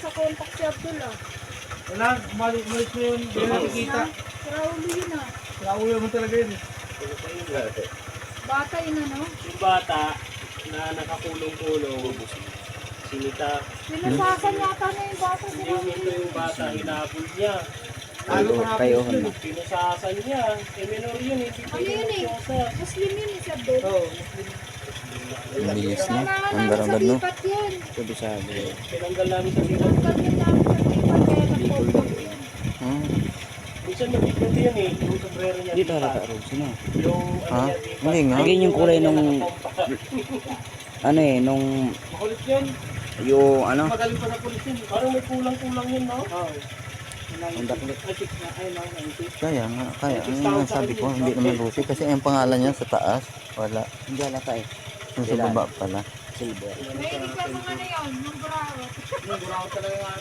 nakakontak si Abdul ah. Wala, umalis mo yun. Hindi na nakikita. Raulo yun ah. Naulo mo talaga yun. Bata yun ano? Yung bata na nakakulong-kulong, sinita. Pinasasan yata na yung bata si Yung ito Raulo. yung bata, hinabol niya. Lalo Kayo, mahapos yun. Pinusasan niya. Eh, minor yun eh. Ano yun eh? Muslim yun eh si Abdul. Oo. Ang bilis na. Sana Ang namin sa barangad no. lipat yun. Kabisado. Tinanggal namin sa lipat. Tinanggal din namin sa lipat kaya nagkontak yun. Minsan nabigyan yan eh. Yung sombrero niya. Dito halata Rose na. Yung ano Ha? niya, lipat. Hindi nga. Ayun yung kulay nung compact. ano eh nung Makulit yun. yung ano. Magaling pa sa pulis yun. Parang may kulang-kulang yun, no? Oo. Ang daklit. Ay, Kaya nga, kaya ang sabi ko hindi naman Rose kasi ang pangalan niya sa taas wala. Hindi halata eh. Yung sa baba pala. Silver. May hindi ka mga na yun, yung bravo. Buraw talaga nga.